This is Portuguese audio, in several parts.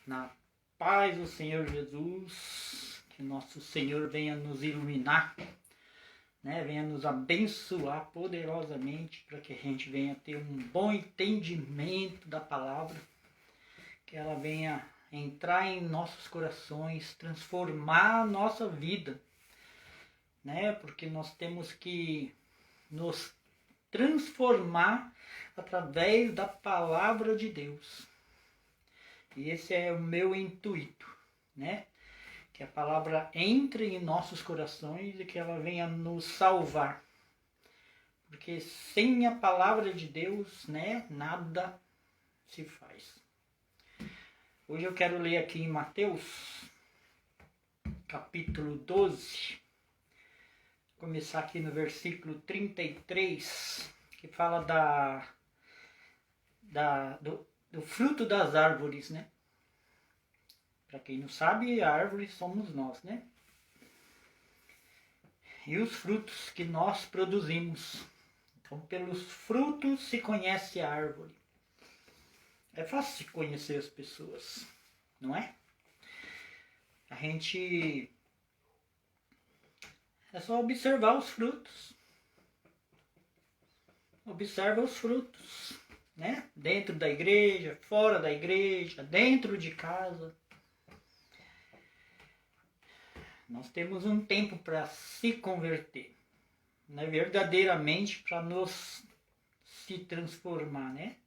Na paz do Senhor Jesus, que nosso Senhor venha nos iluminar, né? Venha nos abençoar poderosamente para que a gente venha ter um bom entendimento da palavra, que ela venha entrar em nossos corações, transformar a nossa vida, né? Porque nós temos que nos transformar através da palavra de Deus. E esse é o meu intuito, né? Que a palavra entre em nossos corações e que ela venha nos salvar. Porque sem a palavra de Deus, né, nada se faz. Hoje eu quero ler aqui em Mateus, capítulo 12. Começar aqui no versículo 33, que fala do fruto das árvores, né? Para quem não sabe, a árvore somos nós, né? E os frutos que nós produzimos. Então, pelos frutos se conhece a árvore. É fácil conhecer as pessoas, não é? A gente... é só observar os frutos. Observa os frutos, né? Dentro da igreja, fora da igreja, dentro de casa. Nós temos um tempo para se converter, né? Verdadeiramente para nos se transformar, né?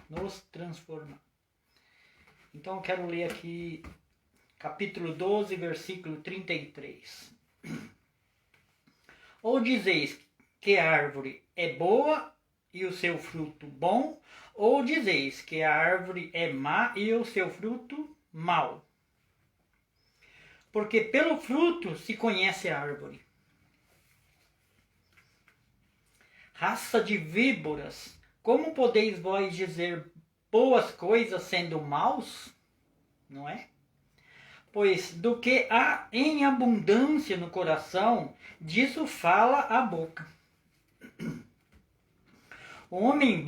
Nos transformar. Então eu quero ler aqui capítulo 12, versículo 33. Ou dizeis que a árvore é boa e o seu fruto bom, ou dizeis que a árvore é má e o seu fruto mau. Porque pelo fruto se conhece a árvore. Raça de víboras, como podeis vós dizer boas coisas sendo maus? Não é? Pois do que há em abundância no coração, disso fala a boca. O homem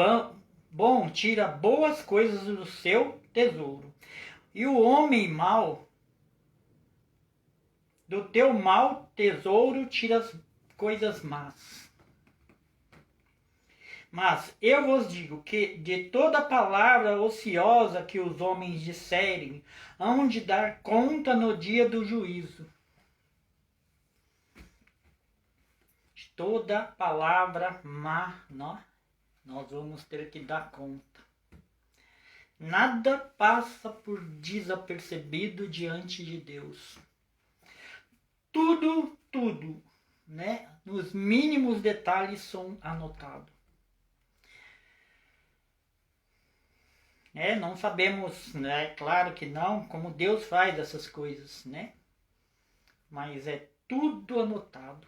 bom tira boas coisas do seu tesouro, e o homem mau do teu mau tesouro tira as coisas más. Mas eu vos digo que de toda palavra ociosa que os homens disserem, hão de dar conta no dia do juízo. De toda palavra má, nós vamos ter que dar conta. Nada passa por desapercebido diante de Deus. Tudo, né? Nos mínimos detalhes são anotados. Não sabemos, né? Claro que não, como Deus faz essas coisas, né? Mas é tudo anotado.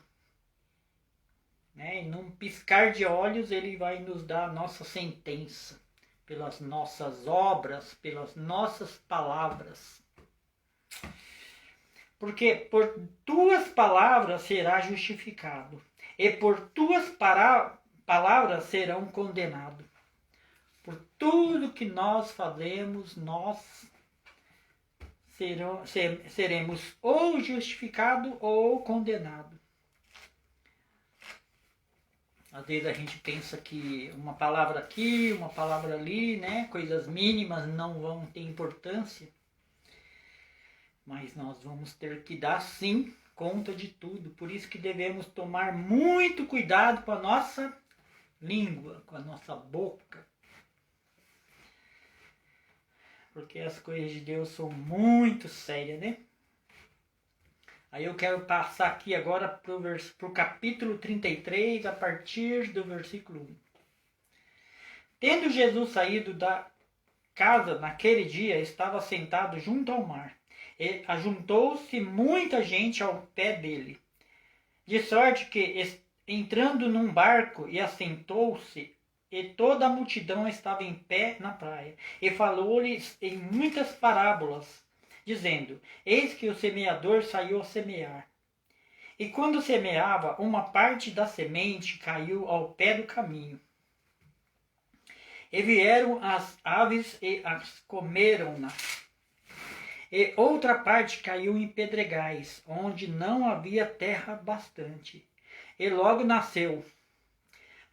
Né? E num piscar de olhos ele vai nos dar a nossa sentença, pelas nossas obras, pelas nossas palavras. Porque por tuas palavras será justificado, e por tuas palavras serão condenados. Por tudo que nós fazemos, nós seremos ou justificados ou condenados. Às vezes a gente pensa que uma palavra aqui, uma palavra ali, né? Coisas mínimas não vão ter importância. Mas nós vamos ter que dar sim conta de tudo. Por isso que devemos tomar muito cuidado com a nossa língua, com a nossa boca. Porque as coisas de Deus são muito sérias, né? Aí eu quero passar aqui agora para o capítulo 33, a partir do versículo 1. Tendo Jesus saído da casa naquele dia, estava sentado junto ao mar. E ajuntou-se muita gente ao pé dele, de sorte que, entrando num barco, e assentou-se, e toda a multidão estava em pé na praia, e falou-lhes em muitas parábolas, dizendo: eis que o semeador saiu a semear. E quando semeava, uma parte da semente caiu ao pé do caminho. E vieram as aves e as comeram-na. E outra parte caiu em pedregais, onde não havia terra bastante. E logo nasceu,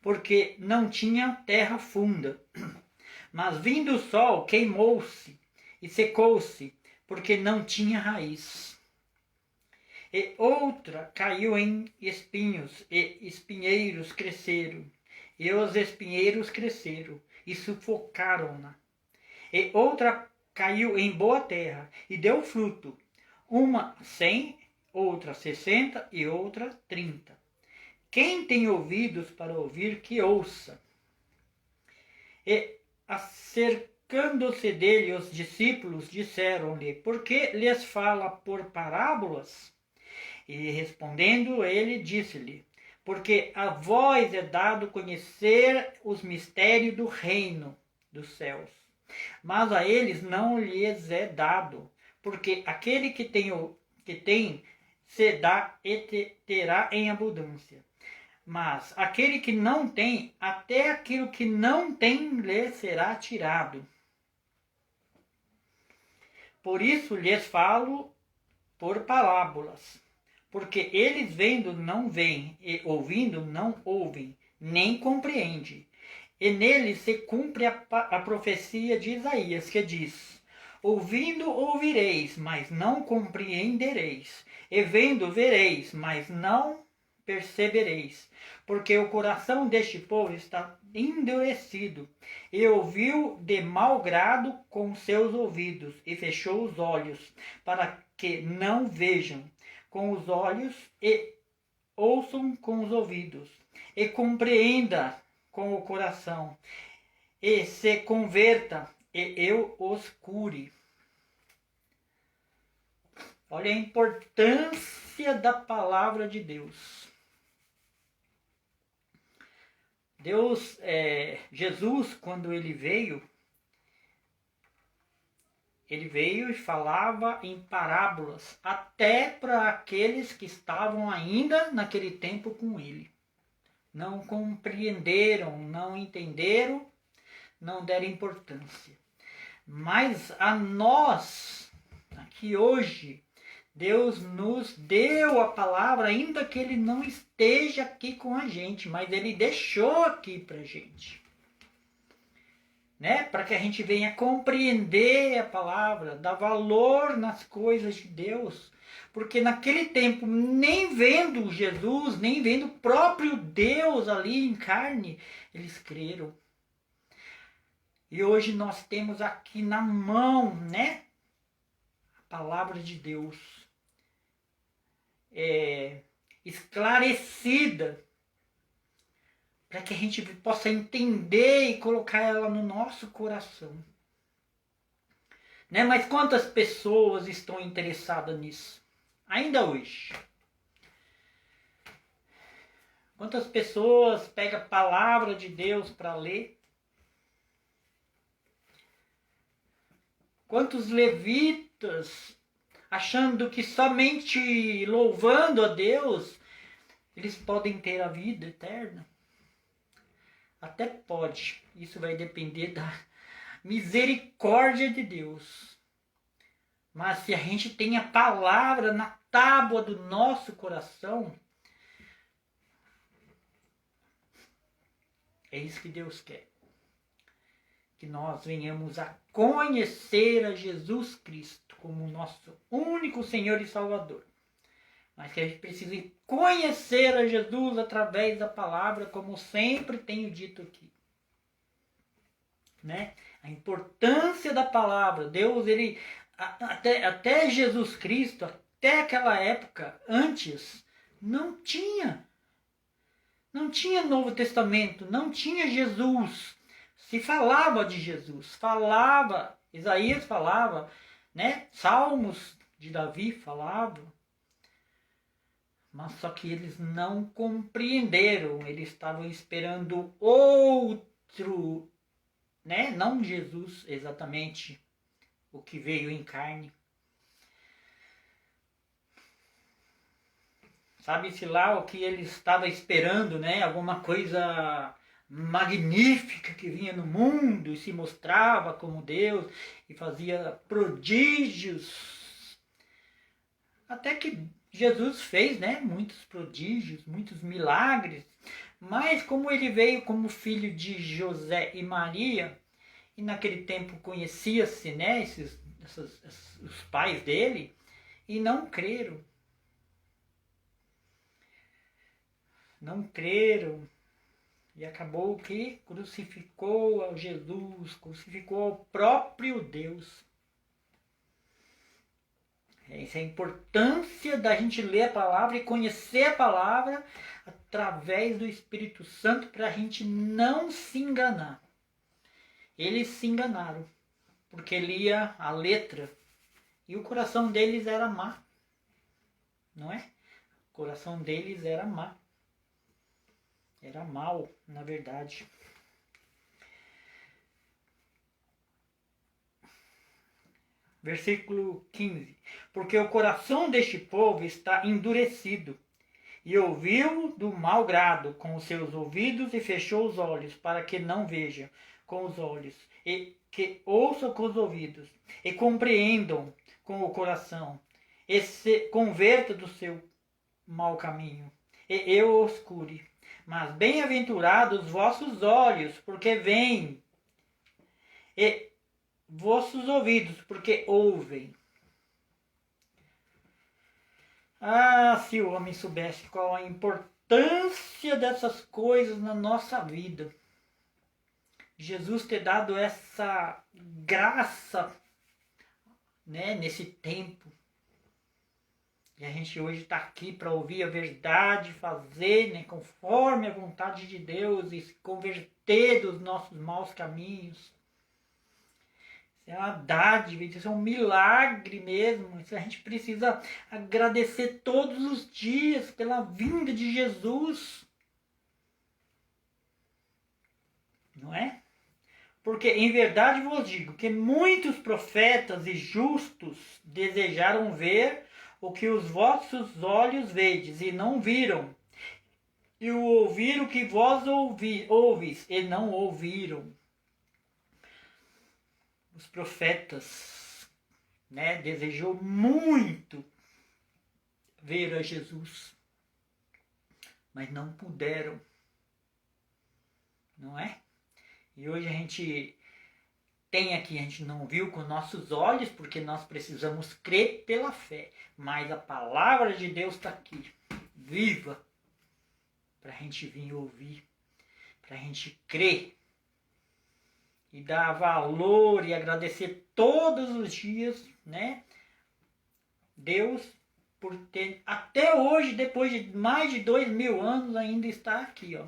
porque não tinha terra funda. Mas vindo o sol, queimou-se e secou-se, porque não tinha raiz. E outra caiu em espinhos, e espinheiros cresceram. E os espinheiros cresceram e sufocaram-na. E outra caiu em boa terra e deu fruto, uma 100, outra 60 e outra 30. Quem tem ouvidos para ouvir, que ouça. E acercando-se dele os discípulos, disseram-lhe: por que lhes fala por parábolas? E respondendo ele, disse-lhe: porque a vós é dado conhecer os mistérios do reino dos céus, mas a eles não lhes é dado, porque aquele que tem se dá e terá em abundância. Mas aquele que não tem, até aquilo que não tem lhe será tirado. Por isso lhes falo por parábolas, porque eles vendo não veem, e ouvindo não ouvem, nem compreendem. E nele se cumpre a profecia de Isaías, que diz: ouvindo ouvireis, mas não compreendereis, e vendo vereis, mas não percebereis, porque o coração deste povo está endurecido, e ouviu de mau grado com seus ouvidos, e fechou os olhos, para que não vejam com os olhos, e ouçam com os ouvidos, e compreenda com o coração, e se converta, e eu os cure. Olha a importância da palavra de Deus. Jesus, quando ele veio e falava em parábolas, até para aqueles que estavam ainda naquele tempo com ele. Não compreenderam, não entenderam, não deram importância. Mas a nós, aqui hoje, Deus nos deu a palavra, ainda que ele não esteja aqui com a gente, mas ele deixou aqui para a gente. Né? Para que a gente venha compreender a palavra, dar valor nas coisas de Deus. Porque naquele tempo, nem vendo Jesus, nem vendo o próprio Deus ali em carne, eles creram. E hoje nós temos aqui na mão, né, a palavra de Deus esclarecida, para que a gente possa entender e colocar ela no nosso coração. Né? Mas quantas pessoas estão interessadas nisso? Ainda hoje. Quantas pessoas pegam a palavra de Deus para ler? Quantos levitas, achando que somente louvando a Deus, eles podem ter a vida eterna? Até pode. Isso vai depender da misericórdia de Deus. Mas se a gente tem a palavra na tábua do nosso coração, é isso que Deus quer. Que nós venhamos a conhecer a Jesus Cristo como nosso único Senhor e Salvador. Mas que a gente precisa conhecer a Jesus através da palavra, como sempre tenho dito aqui. Né? A importância da palavra. Deus, ele até Jesus Cristo, até aquela época, antes, não tinha Novo Testamento, não tinha Jesus. Se falava de Jesus, Isaías falava, né? Salmos de Davi falavam, mas só que eles não compreenderam, eles estavam esperando outro, né? Não Jesus exatamente, o que veio em carne. Sabe-se lá o que ele estava esperando, né? Alguma coisa magnífica que vinha no mundo e se mostrava como Deus e fazia prodígios. Até que Jesus fez, né, muitos prodígios, muitos milagres, mas como ele veio como filho de José e Maria, e naquele tempo conhecia-se, né, os pais dele, e não creram. Não creram. E acabou que crucificou ao Jesus, crucificou ao próprio Deus. Essa é a importância da gente ler a palavra e conhecer a palavra através do Espírito Santo para a gente não se enganar. Eles se enganaram, porque lia a letra e o coração deles era má. Não é? O coração deles era má. Era mal, na verdade. Versículo 15. Porque o coração deste povo está endurecido, e ouviu do mau grado com os seus ouvidos e fechou os olhos, para que não vejam com os olhos, e que ouçam com os ouvidos, e compreendam com o coração, e se converta do seu mau caminho, e eu os cure. Mas bem-aventurados os vossos olhos, porque veem, e vossos ouvidos, porque ouvem. Ah, se o homem soubesse qual a importância dessas coisas na nossa vida. Jesus ter dado essa graça, né, nesse tempo. E a gente hoje está aqui para ouvir a verdade, fazer, né, conforme a vontade de Deus e se converter dos nossos maus caminhos. Isso é uma dádiva, isso é um milagre mesmo. Isso a gente precisa agradecer todos os dias pela vinda de Jesus. Não é? Porque em verdade vos digo que muitos profetas e justos desejaram ver o que os vossos olhos vedes e não viram, e o ouvir o que vós ouvis e não ouviram. Os profetas, né, desejou muito ver a Jesus, mas não puderam, não é? E hoje a gente tem aqui, a gente não viu com nossos olhos, porque nós precisamos crer pela fé. Mas a palavra de Deus está aqui, viva, para a gente vir ouvir, para a gente crer. E dar valor e agradecer todos os dias, né? Deus, por ter, até hoje, depois de mais de 2000 anos, ainda está aqui, ó.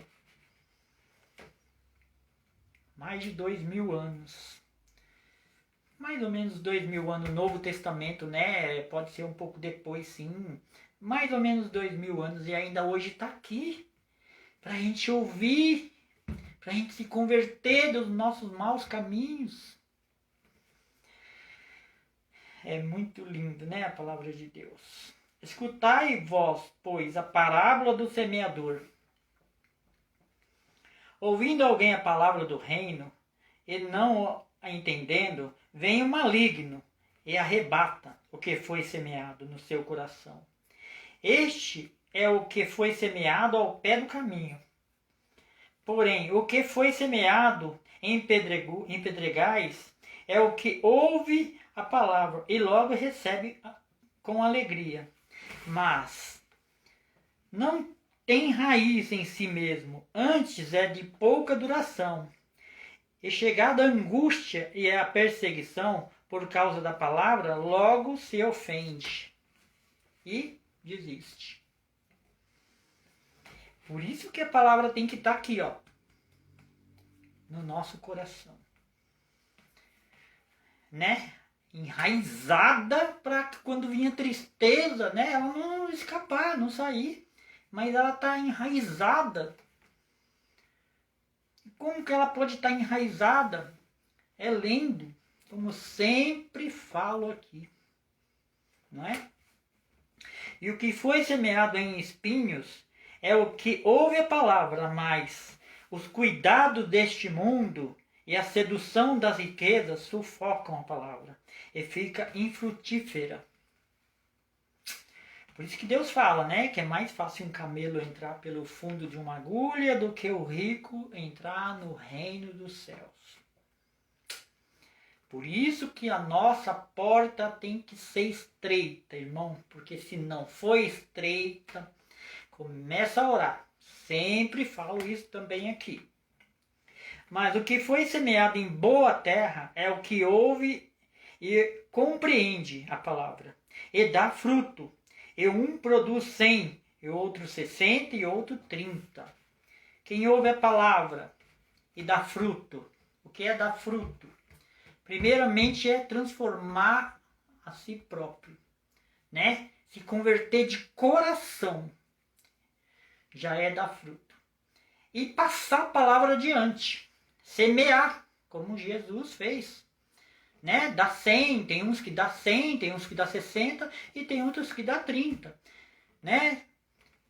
Mais de 2000 anos. Mais ou menos 2000 anos, Novo Testamento, né? Pode ser um pouco depois, sim. Mais ou menos 2000 anos e ainda hoje está aqui. Para a gente ouvir, para a gente se converter dos nossos maus caminhos. É muito lindo, né? A palavra de Deus. Escutai vós, pois, a parábola do semeador. Ouvindo alguém a palavra do reino, e não a entendendo, vem o maligno e arrebata o que foi semeado no seu coração. Este é o que foi semeado ao pé do caminho. Porém, o que foi semeado em pedregais é o que ouve a palavra e logo recebe com alegria. Mas não tem raiz em si mesmo, antes é de pouca duração. E chegada a angústia e a perseguição por causa da palavra, logo se ofende e desiste. Por isso que a palavra tem que estar aqui, ó, no nosso coração, né? Enraizada para que quando vinha tristeza, né, ela não escapar, não sair. Mas ela está enraizada. Como que ela pode estar enraizada? É lendo, como sempre falo aqui, não é? E o que foi semeado em espinhos é o que ouve a palavra, mas Os cuidados deste mundo e a sedução das riquezas sufocam a palavra e fica infrutífera. Por isso que Deus fala, né, que é mais fácil um camelo entrar pelo fundo de uma agulha do que o rico entrar no reino dos céus. Por isso que a nossa porta tem que ser estreita, irmão, porque se não for estreita, começa a orar. Sempre falo isso também aqui. Mas o que foi semeado em boa terra é o que ouve e compreende a palavra e dá fruto. E um produz 100, e outro 60 e outro 30. Quem ouve a palavra e dá fruto. O que é dar fruto? Primeiramente é transformar a si próprio, né? Se converter de coração. Já é dar fruto. E passar a palavra adiante. Semear, como Jesus fez. Né? Dá 100, tem uns que dá 100, tem uns que dá 60 e tem outros que dá 30. Né?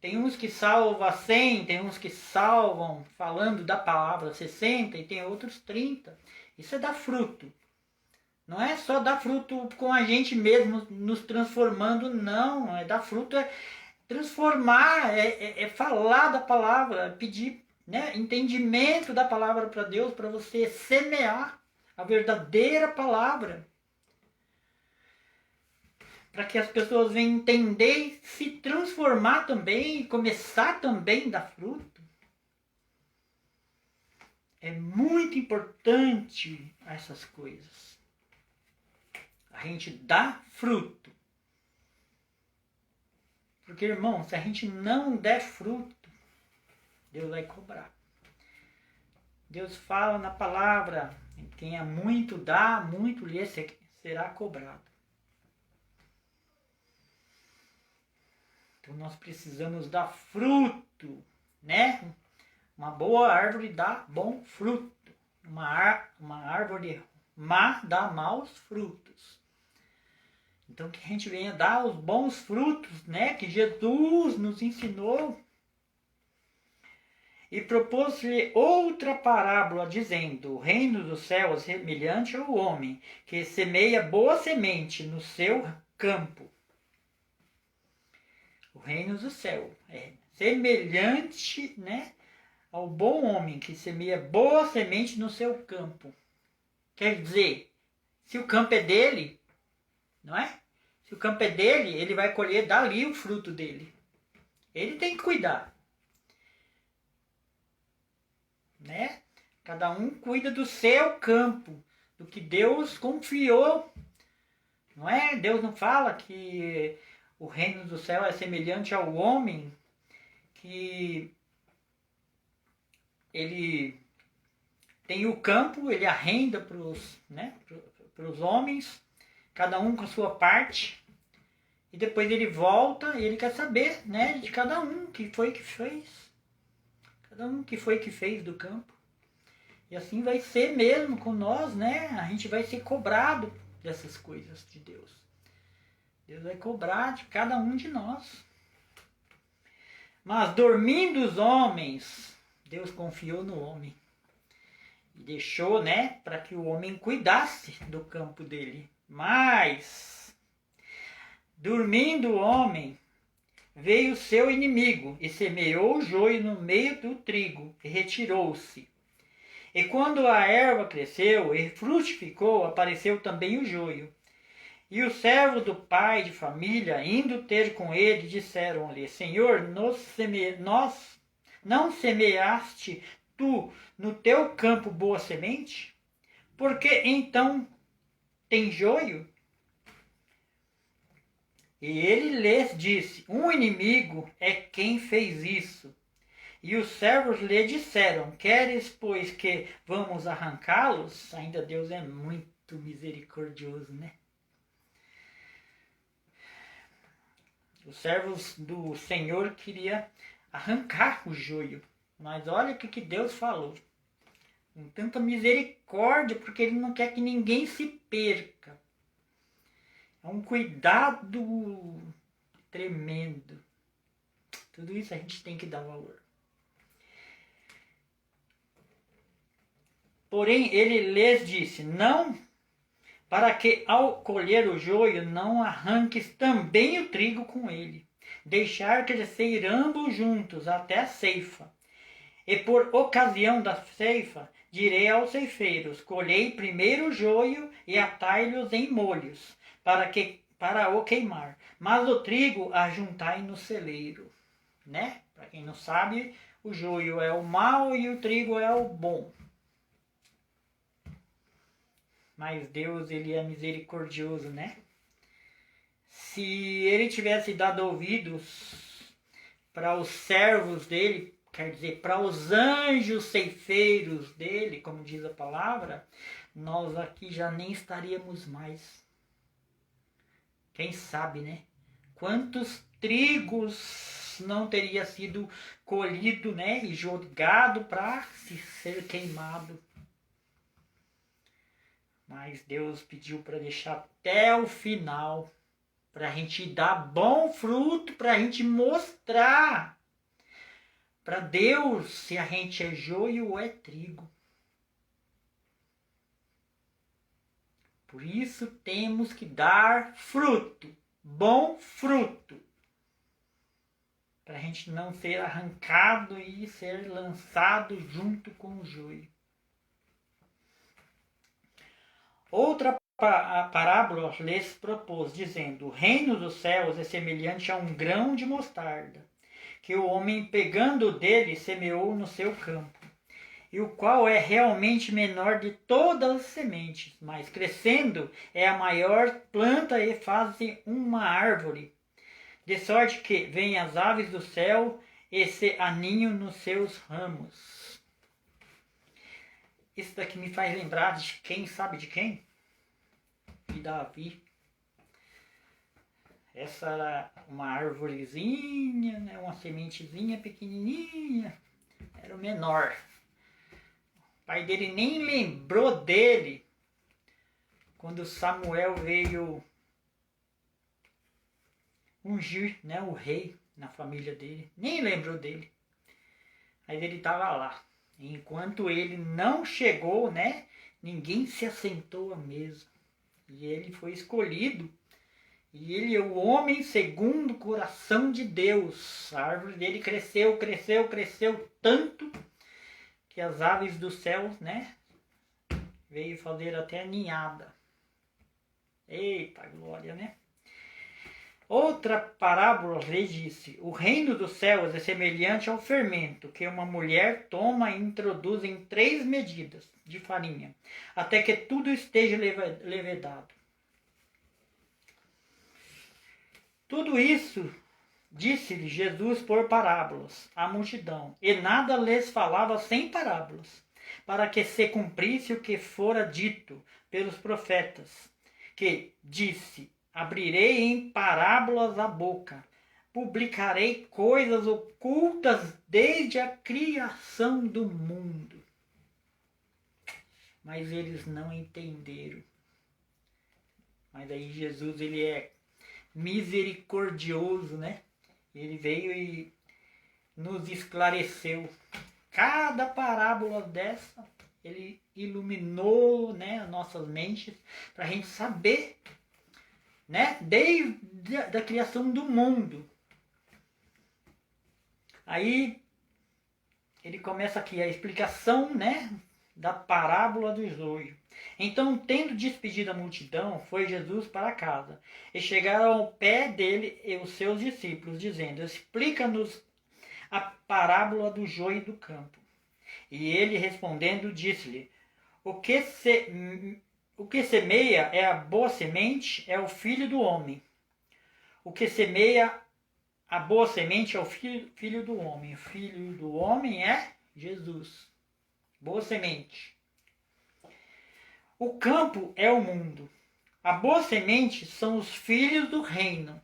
Tem uns que salvam 100, tem uns que salvam falando da palavra 60 e tem outros 30. Isso é dar fruto. Não é só dar fruto com a gente mesmo nos transformando, não. É dar fruto, é transformar, é falar da palavra, pedir, né, entendimento da palavra para Deus, para você semear a verdadeira palavra. Para que as pessoas venham entender, se transformar também, e começar também a dar fruto. É muito importante essas coisas. A gente dá fruto. Porque, irmão, se a gente não der fruto, Deus vai cobrar. Deus fala na palavra, quem a muito dá, muito lhe será cobrado. Então nós precisamos dar fruto, né? Uma boa árvore dá bom fruto. Uma árvore má dá maus frutos. Então que a gente venha dar os bons frutos, né? Que Jesus nos ensinou. E propôs-lhe outra parábola, dizendo: o reino dos céus é semelhante ao homem, que semeia boa semente no seu campo. O reino do céu é semelhante, né, ao bom homem, que semeia boa semente no seu campo. Quer dizer, se o campo é dele, não é? Se o campo é dele, ele vai colher dali o fruto dele. Ele tem que cuidar. Né? Cada um cuida do seu campo, do que Deus confiou. Não é? Deus não fala que o reino do céu é semelhante ao homem, que ele tem o campo, ele arrenda para os, né, pros homens, cada um com a sua parte, e depois ele volta e ele quer saber, né, de cada um que foi que fez. Cada um que foi que fez do campo. E assim vai ser mesmo com nós, né? A gente vai ser cobrado dessas coisas de Deus. Deus vai cobrar de cada um de nós. Mas dormindo os homens, Deus confiou no homem. E deixou, né, para que o homem cuidasse do campo dele. Mas, dormindo o homem, veio o seu inimigo e semeou o joio no meio do trigo e retirou-se. E quando a erva cresceu e frutificou, apareceu também o joio. E os servos do pai de família, indo ter com ele, disseram-lhe: Senhor, nós não semeaste tu no teu campo boa semente? Por que então tem joio? E ele lhes disse: um inimigo é quem fez isso. E os servos lhe disseram: queres, pois, que vamos arrancá-los? Ainda Deus é muito misericordioso, né? Os servos do Senhor queriam arrancar o joio. Mas olha o que Deus falou. Com tanta misericórdia, porque Ele não quer que ninguém se perca. É um cuidado tremendo. Tudo isso a gente tem que dar valor. Porém ele lhes disse: não, para que ao colher o joio não arranques também o trigo com ele. Deixar crescer ambos juntos até a ceifa. E por ocasião da ceifa, direi aos ceifeiros: colhei primeiro o joio e atai-los em molhos, para o queimar. Mas o trigo ajuntai no celeiro. Né? Para quem não sabe, o joio é o mal e o trigo é o bom. Mas Deus, ele é misericordioso, né? Se ele tivesse dado ouvidos para os servos dele, quer dizer, para os anjos ceifeiros dele, como diz a palavra, nós aqui já nem estaríamos mais. Quem sabe, né? Quantos trigos não teria sido colhido, né? E jogado para ser queimado. Mas Deus pediu para deixar até o final, para a gente dar bom fruto, para a gente mostrar para Deus se a gente é joio ou é trigo. Por isso temos que dar fruto, bom fruto, para a gente não ser arrancado e ser lançado junto com o joio. Outra parábola lhes propôs, dizendo: o reino dos céus é semelhante a um grão de mostarda, que o homem, pegando dele, semeou no seu campo, e o qual é realmente menor de todas as sementes, mas crescendo é a maior planta e faz uma árvore, de sorte que vêm as aves do céu e se aninham nos seus ramos. Isso daqui me faz lembrar de quem, sabe de quem? De Davi. Essa era uma árvorezinha, né? Uma sementezinha pequenininha. Era o menor. O pai dele nem lembrou dele quando Samuel veio ungir, né, o rei na família dele. Nem lembrou dele. Mas ele estava lá. Enquanto ele não chegou, né, ninguém se assentou à mesa. E ele foi escolhido. E ele é o homem segundo o coração de Deus. A árvore dele cresceu, cresceu, cresceu tanto que as aves dos céus, né, veio fazer até ninhada. Eita glória, né? Outra parábola lhe disse: o reino dos céus é semelhante ao fermento que uma mulher toma e introduz em 3 medidas de farinha, até que tudo esteja levedado. Tudo isso disse-lhe Jesus por parábolas à multidão, e nada lhes falava sem parábolas, para que se cumprisse o que fora dito pelos profetas, que disse: abrirei em parábolas a boca, publicarei coisas ocultas desde a criação do mundo. Mas eles não entenderam. Mas aí Jesus, ele é misericordioso, né? Ele veio e nos esclareceu. Cada parábola dessa, ele iluminou, né, as nossas mentes para a gente saber, né, desde a criação do mundo. Aí ele começa aqui a explicação, né, da parábola do joio. Então, tendo despedido a multidão, foi Jesus para casa, e chegaram ao pé dele e os seus discípulos, dizendo: explica-nos a parábola do joio do campo. E ele, respondendo, disse-lhe: o que semeia é a boa semente, é o filho do homem. O que semeia a boa semente é o filho do homem. O filho do homem é Jesus. Boa semente. O campo é o mundo. A boa semente são os filhos do reino.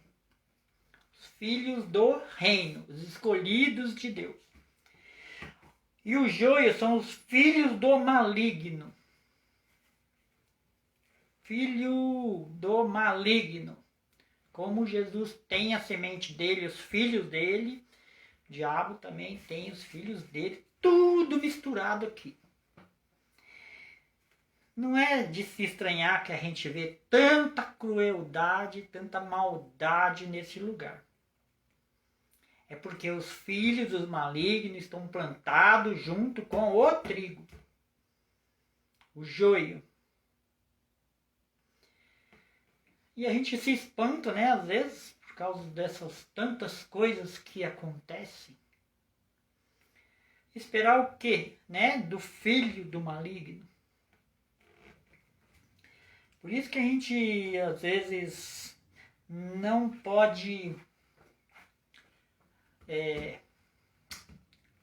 Os filhos do reino, os escolhidos de Deus. E o joio são os filhos do maligno. Filho do maligno. Como Jesus tem a semente dele, os filhos dele, o diabo também tem os filhos dele, tudo misturado aqui. não é de se estranhar que a gente vê tanta crueldade, tanta maldade nesse lugar. É porque os filhos dos malignos estão plantados junto com o trigo, o joio. E a gente se espanta, né, às vezes, por causa dessas tantas coisas que acontecem. Esperar o quê, né, do filho do maligno? Por isso que a gente, às vezes, não pode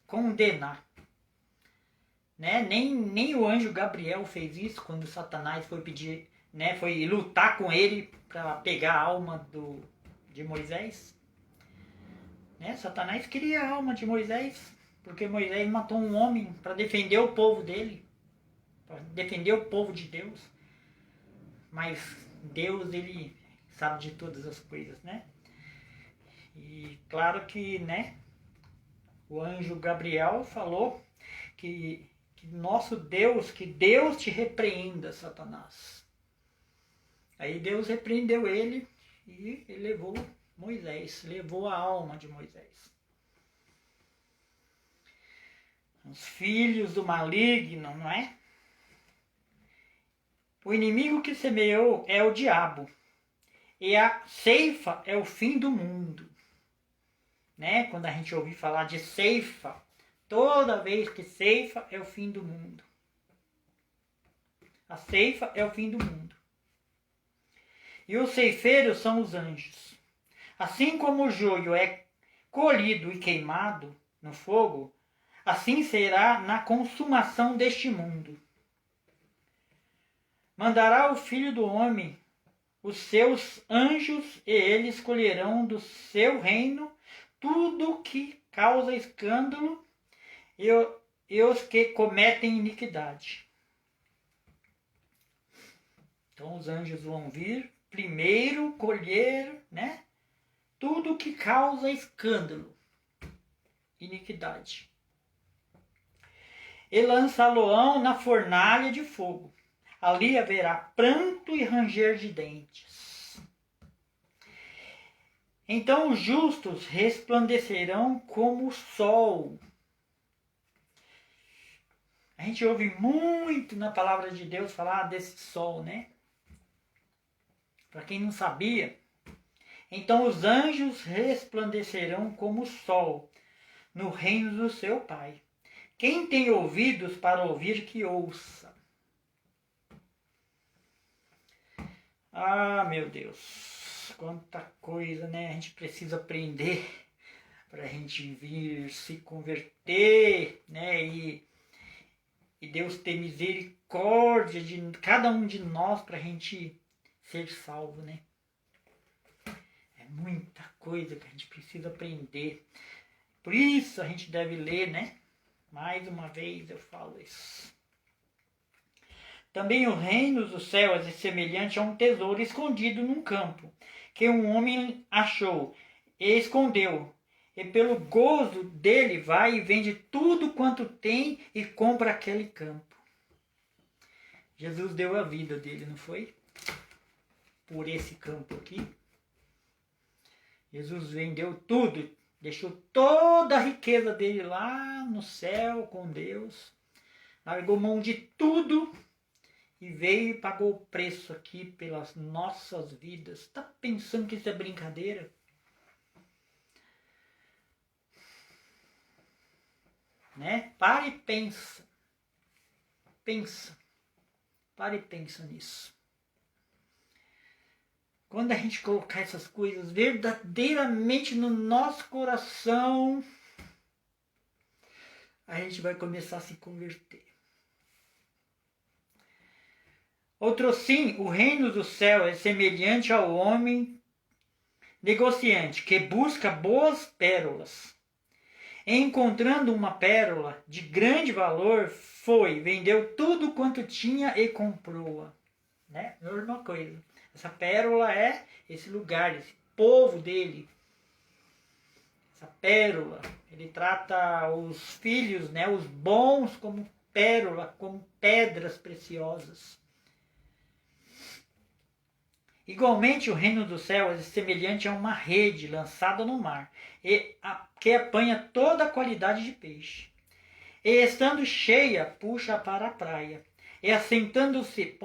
condenar. Né? Nem o anjo Gabriel fez isso quando Satanás foi pedir, né, foi lutar com ele para pegar a alma de Moisés. Né? Satanás queria a alma de Moisés, porque Moisés matou um homem para defender o povo dele, para defender o povo de Deus. Mas Deus, ele sabe de todas as coisas, né? E claro que, né, o anjo Gabriel falou que nosso Deus, que Deus te repreenda, Satanás. Aí Deus repreendeu ele e ele levou Moisés, levou a alma de Moisés. Os filhos do maligno, não é? O inimigo que semeou é o diabo. E a ceifa é o fim do mundo. Né? Quando a gente ouvir falar de ceifa, toda vez que ceifa é o fim do mundo. A ceifa é o fim do mundo. E os ceifeiros são os anjos. Assim como o joio é colhido e queimado no fogo, assim será na consumação deste mundo. Mandará o Filho do Homem os seus anjos, e eles colherão do seu reino tudo que causa escândalo e os que cometem iniquidade. Então os anjos vão vir primeiro colher, né, tudo que causa escândalo, iniquidade. E lançá-lo-ão na fornalha de fogo. Ali haverá pranto e ranger de dentes. Então os justos resplandecerão como o sol. A gente ouve muito na palavra de Deus falar desse sol, né? Para quem não sabia, então os anjos resplandecerão como o sol no reino do seu Pai. Quem tem ouvidos para ouvir, que ouça. Ah, meu Deus, quanta coisa, né? A gente precisa aprender para a gente vir se converter, né? E Deus ter misericórdia de cada um de nós para a gente ser salvo, né? É muita coisa que a gente precisa aprender. Por isso a gente deve ler, né? Mais uma vez eu falo isso. Também o reino dos céus é semelhante a um tesouro escondido num campo, que um homem achou e escondeu. E pelo gozo dele vai e vende tudo quanto tem e compra aquele campo. Jesus deu a vida dele, não foi? Por esse campo aqui. Jesus vendeu tudo, deixou toda a riqueza dele lá no céu com Deus. Largou mão de tudo. E veio e pagou o preço aqui pelas nossas vidas. Está pensando que isso é brincadeira? Né? Para e pensa. Pensa. Para e pensa nisso. Quando a gente colocar essas coisas verdadeiramente no nosso coração, a gente vai começar a se converter. Outro sim, o reino do céu é semelhante ao homem negociante que busca boas pérolas. Encontrando uma pérola de grande valor, vendeu tudo quanto tinha e comprou-a. Né? Mesma coisa. Essa pérola é esse lugar, esse povo dele. Essa pérola, ele trata os filhos, né, os bons como pérola, como pedras preciosas. Igualmente, o reino dos céus é semelhante a uma rede lançada no mar, que apanha toda a qualidade de peixe. E estando cheia, puxa para a praia. E assentando-se,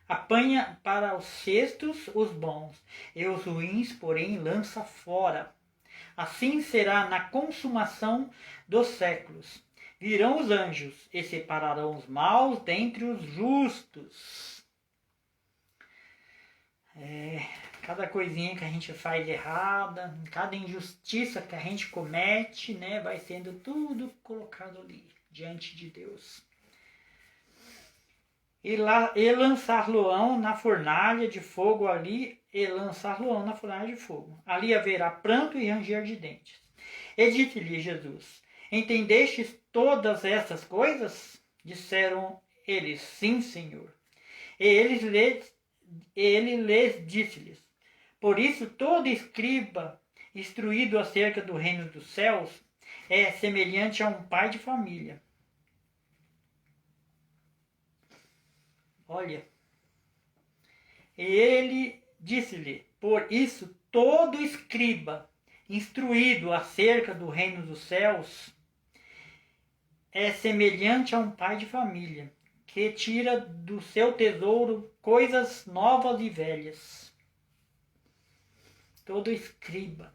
apanha para os cestos os bons, e os ruins, porém, lança fora. Assim será na consumação dos séculos. Virão os anjos e separarão os maus dentre os justos. Cada coisinha que a gente faz errada, cada injustiça que a gente comete, né, vai sendo tudo colocado ali, diante de Deus. E lançar-lo-ão na fornalha de fogo ali, e lançar-lo-ão na fornalha de fogo. Ali haverá pranto e ranger de dentes. E disse-lhe Jesus: Entendestes todas essas coisas? Disseram eles: Sim, Senhor. E ele lhes disse-lhes: Por isso todo escriba instruído acerca do reino dos céus é semelhante a um pai de família. Olha, ele disse-lhe: Por isso todo escriba instruído acerca do reino dos céus é semelhante a um pai de família, que tira do seu tesouro coisas novas e velhas. Todo escriba.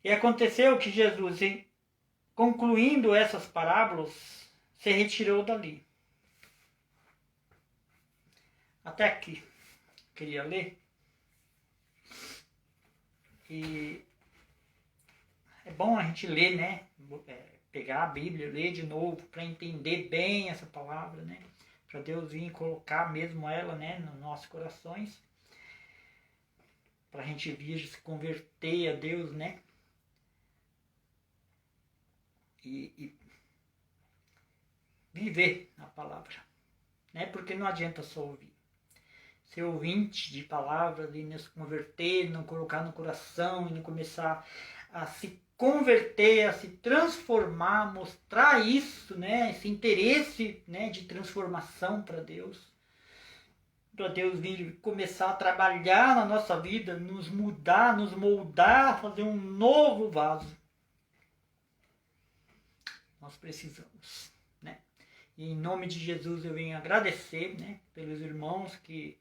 E aconteceu que Jesus, concluindo essas parábolas, se retirou dali. Até aqui. Queria ler. E é bom a gente ler, né? Pegar a Bíblia, ler de novo, para entender bem essa palavra, né? Para Deus vir colocar mesmo ela, né, nos nossos corações. Para a gente vir se converter a Deus, né? E viver a palavra, né? Porque não adianta só ouvir. Ser ouvinte de palavras e não se converter, não colocar no coração e não começar a se converter, a se transformar, mostrar isso, né? Esse interesse, né, de transformação para Deus vir começar a trabalhar na nossa vida, nos mudar, nos moldar, fazer um novo vaso. Nós precisamos, né? E em nome de Jesus eu venho agradecer, né, pelos irmãos que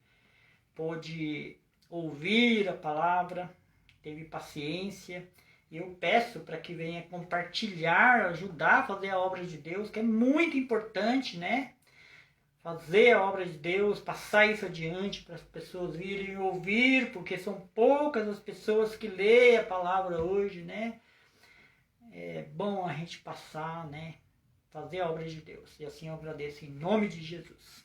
pôde ouvir a palavra, teve paciência. E eu peço para que venha compartilhar, ajudar a fazer a obra de Deus, que é muito importante, né? Fazer a obra de Deus, passar isso adiante para as pessoas virem ouvir, porque são poucas as pessoas que leem a palavra hoje, né? É bom a gente passar, né? Fazer a obra de Deus. E assim eu agradeço em nome de Jesus.